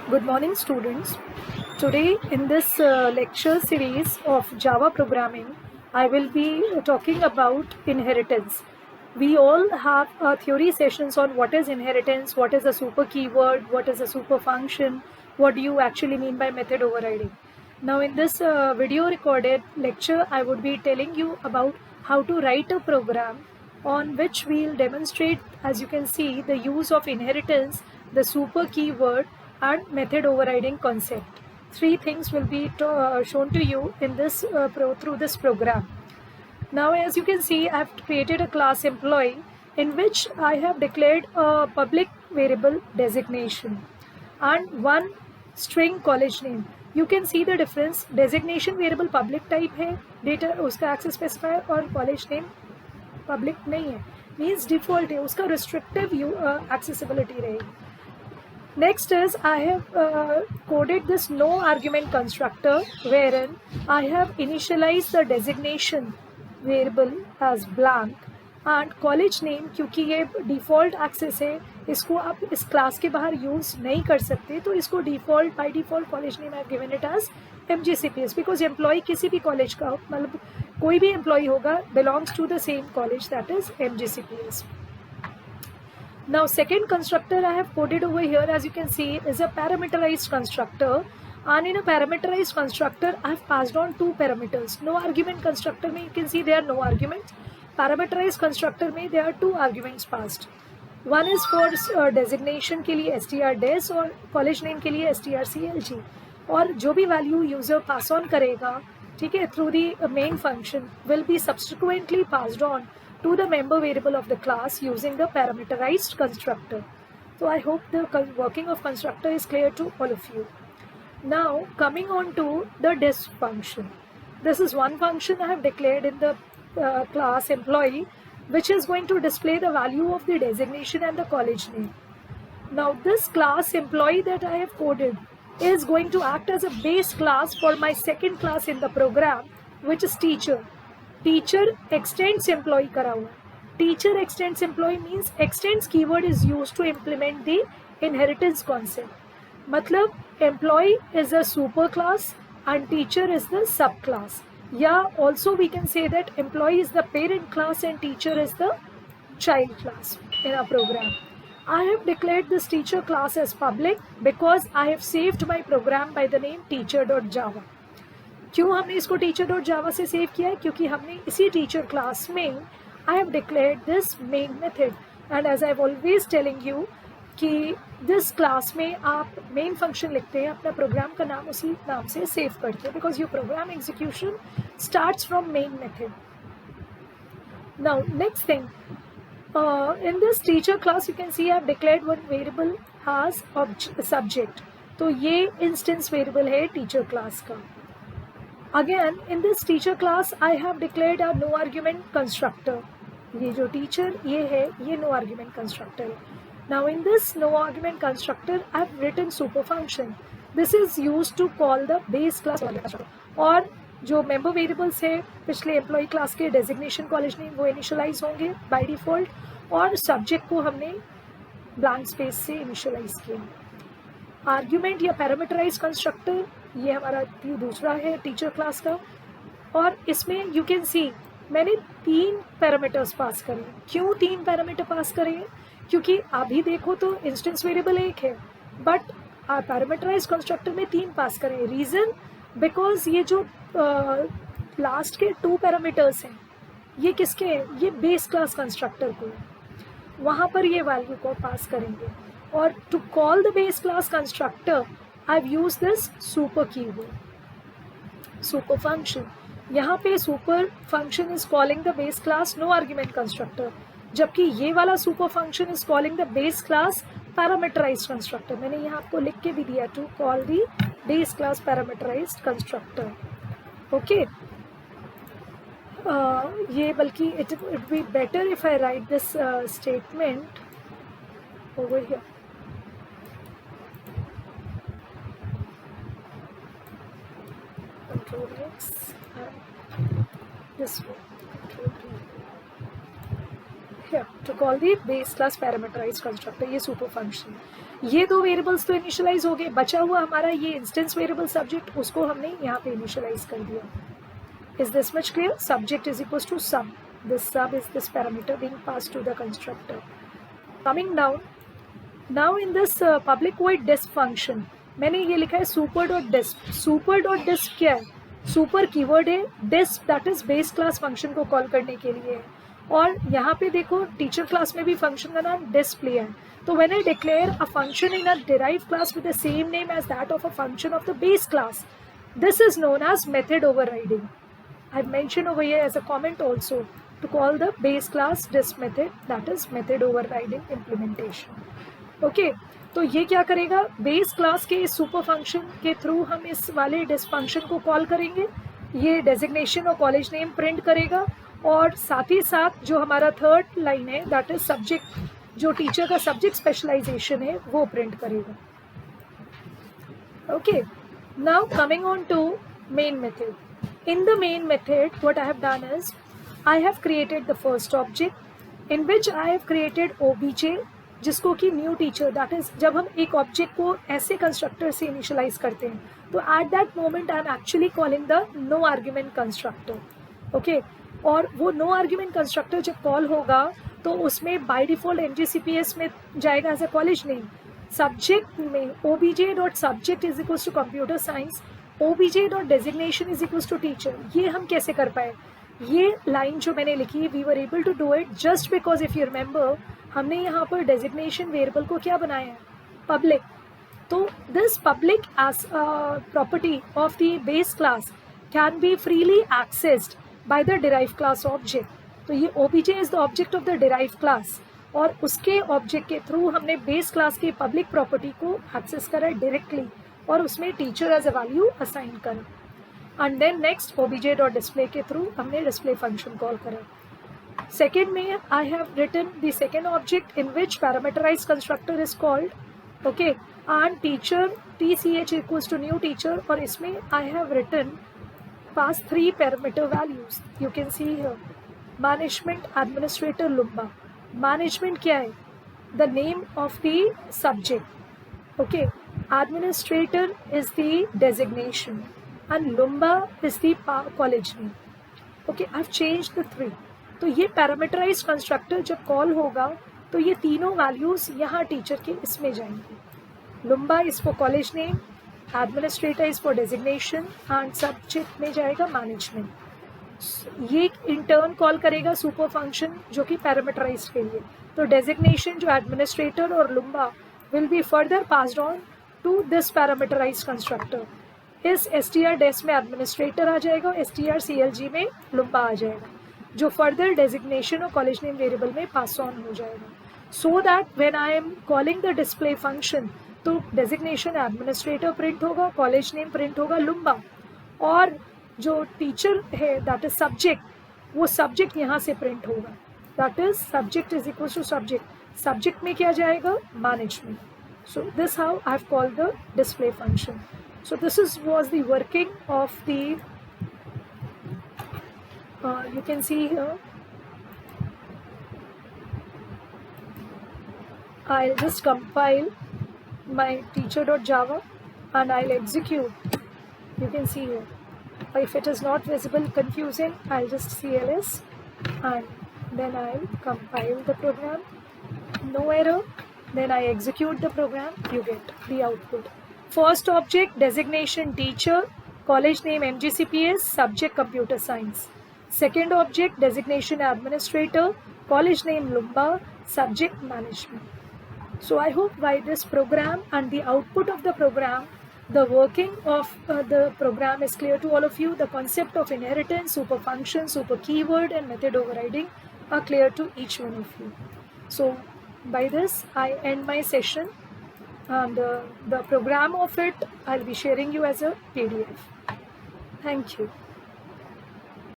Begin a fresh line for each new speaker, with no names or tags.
Good morning, students. Today, in this lecture series of Java programming, I will be talking about inheritance. We all have theory sessions on what is inheritance, what is a super keyword, what is a super function, what do you actually mean by method overriding. Now, in this video recorded lecture, I would be telling you about how to write a program on which we'll demonstrate, as you can see, the use of inheritance, the super keyword, and method overriding concept. Three things will be shown to you in this through this program. Now, as you can see, I have created a class employee in which I have declared a public variable designation and one string college name. You can see the difference. Designation variable public type है, data उसका access specifier, और college name public नहीं है, means default है, उसका restrictive accessibility रहेगी. Next is I have coded this no argument constructor wherein I have initialized the designation variable as blank and college name, क्योंकि ये default access है, इसको आप इस class के बाहर use नहीं कर सकते, तो इसको default by default college name I have given it as MGCPS because employee किसी भी college का, मतलब कोई भी employee होगा belongs to the same college, that is MGCPS. Now, second constructor I have coded over here, as you can see, is a parameterized constructor, and in a parameterized constructor I have passed on two parameters. No argument constructor में you can see there are no arguments. Parameterized constructor में there are two arguments passed. One is for designation के लिए strdes और college name के लिए strclg, और जो भी value user pass on करेगा, ठीक है, through the main function will be subsequently passed on to the member variable of the class using the parameterized constructor. So I hope the working of constructor is clear to all of you. Now coming on to the desc function. This is one function I have declared in the class employee, which is going to display the value of the designation and the college name. Now this class employee that I have coded is going to act as a base class for my second class in the program, which is teacher. Teacher extends employee करा हुआ. Teacher extends employee means extends keyword is used to implement the inheritance concept. मतलब employee is a super class and teacher is the subclass. Yeah, also we can say that employee is the parent class and teacher is the child class in our program. I have declared this teacher class as public because I have saved my program by the name teacher.java. क्यों हमने इसको teacher.java से save किया है? क्योंकि हमने इसी teacher class में I have declared this main method, and as I've always telling you कि this क्लास में आप main function लिखते हैं, अपना प्रोग्राम का नाम उसी नाम से सेव करते हैं because your program execution starts from main method. Now next thing, in this teacher class you can see I have declared one variable as subject. तो ये instance variable है teacher class का. Again, in this teacher class, I have declared a no argument constructor. ये जो teacher ये है, ये no argument constructor है. Now, in this no argument constructor, I have written super function. This is used to call the base class constructor. और जो member variables है, पिछले employee class के designation college name वो initialize होंगे by default, और subject को हमने blank space से initialize किया. आर्ग्यूमेंट या पैरामीटराइज कंस्ट्रक्टर ये हमारा दूसरा है टीचर क्लास का, और इसमें यू कैन सी मैंने तीन पैरामीटर्स पास करे. क्यों तीन पैरामीटर पास करे? क्योंकि अभी देखो तो इंस्टेंस वेरिएबल एक है बट पैरामीटराइज कंस्ट्रक्टर में तीन पास करें. रीज़न बिकॉज ये जो लास्ट के टू पैरामीटर्स हैं ये किसके हैं? ये बेस क्लास कंस्ट्रक्टर को, वहाँ पर ये वैल्यू को पास करेंगे. और to call the base class constructor I have use this super keyword, super function. यहाँ पे super function is calling the base class no argument constructor, जबकि ये वाला super function is calling the base class parameterized constructor. मैंने यहाँ आपको लिख के भी दिया to call the base class parameterized constructor. Okay, ये बल्कि it be better if I write this statement over here. Control X and this one, Control D. Here to call the base class parameterized constructor, ये super function. ये दो variables तो initialise हो गए, बचा हुआ हमारा ये इंस्टेंस वेरिएबल सब्जेक्ट, उसको हमने यहाँ पे इनिशियलाइज कर दिया. Is this much clear? Subject is equals to sub. This sub is this parameter being passed to the constructor. Coming down, now in this public void disp function, मैंने ये लिखा है super dot disp. Super dot disp क्या है? Super keyword है, disp that is base class function को call करने के लिए है. और यहाँ पे देखो टीचर क्लास में भी फंक्शन का नाम disp लिया है. तो when I declare a function in a derived class with the same name as that of a function of the base class, this is known as method overriding. I've mentioned over here as a comment also to call the base class disp method, that is method overriding implementation. Okay, तो ये क्या करेगा, base class के इस super function के through हम इस वाले डिस्प फंक्शन को कॉल करेंगे, ये डेजिग्नेशन और कॉलेज नेम प्रिंट करेगा, और साथ ही साथ जो हमारा थर्ड लाइन है दैट इज सब्जेक्ट, जो टीचर का सब्जेक्ट स्पेशलाइजेशन है वो प्रिंट करेगा. Okay, now coming on to main method. In the main method, what I have done is, I have created the first object in which I have created obj, जिसको कि new teacher, that is जब हम एक object को ऐसे constructor से initialise करते हैं तो at that moment I am actually calling the no argument constructor. Okay, और वो नो आर्ग्यूमेंट कंस्ट्रक्टर जब कॉल होगा तो उसमें बाय डिफॉल्ट MGCPS में जाएगा as a college name. Subject में obj.subject is equals to computer science, obj.designation is equals to teacher. ये हम कैसे कर पाए, ये लाइन जो मैंने लिखी, we were able to do it just because if you remember, हमने यहाँ पर डेजिग्नेशन वेरिएबल को क्या बनाया है, पब्लिक. तो this public as property of the base class can be freely accessed by the derive class object. तो ये obj is the object of the derive class, और उसके ऑब्जेक्ट के थ्रू हमने बेस क्लास की पब्लिक प्रॉपर्टी को access करा directly, और उसमें teacher as a value assign करा. एंड देन नेक्स्ट obj.display के थ्रू हमने डिस्प्ले फंक्शन कॉल करा. सेकेंड में I have written the second object in which parameterize constructor is called. Okay, and teacher TCH equals to new teacher, और इसमें I have written pass 3 parameter values. You can see here management, administrator, Lumba. Management क्या है, the name of the subject. Okay, administrator is the designation and Lumba is the college name. Okay, I've changed the 3. तो ये parameterised constructor जब call होगा तो ये तीनों values यहाँ टीचर के इसमें जाएंगे. Lumba is for college name, administrator is for designation and subject में जाएगा management. ये इंटर्न कॉल करेगा सुपर फंक्शन जो कि पैरामीटराइज्ड के लिए. तो डेजिग्नेशन जो एडमिनिस्ट्रेटर और Lumba will be further passed on to this parameterized constructor. इस str-des में एडमिनिस्ट्रेटर आ जाएगा, str-clg में Lumba आ जाएगा, जो फर्दर डेजिग्नेशन और कॉलेज नेम वेरिएबल में पास ऑन हो जाएगा. So that when I am calling the display function तो डेजिग्नेशन एडमिनिस्ट्रेटर प्रिंट होगा, कॉलेज नेम प्रिंट होगा Lumba, और जो टीचर है दैट इज सब्जेक्ट, वो सब्जेक्ट यहाँ से प्रिंट होगा, that is subject is equal to subject. Subject में क्या जाएगा, management. So this how I have called the display function. So this was the working of the you can see here. I'll just compile my teacher.java and I'll execute. You can see here. If it is not visible, confusing, I'll just CLS and then I'll compile the program. No error. Then I execute the program, you get the output. First object, designation teacher, college name MGCPS, subject computer science. Second object, designation administrator, college name Lumba, subject management. So I hope by this program and the output of the program, the working of the program is clear to all of you. The concept of inheritance, super function, super keyword and method overriding are clear to each one of you. So by this I end my session, and the program of it I'll be sharing you as a PDF. Thank you.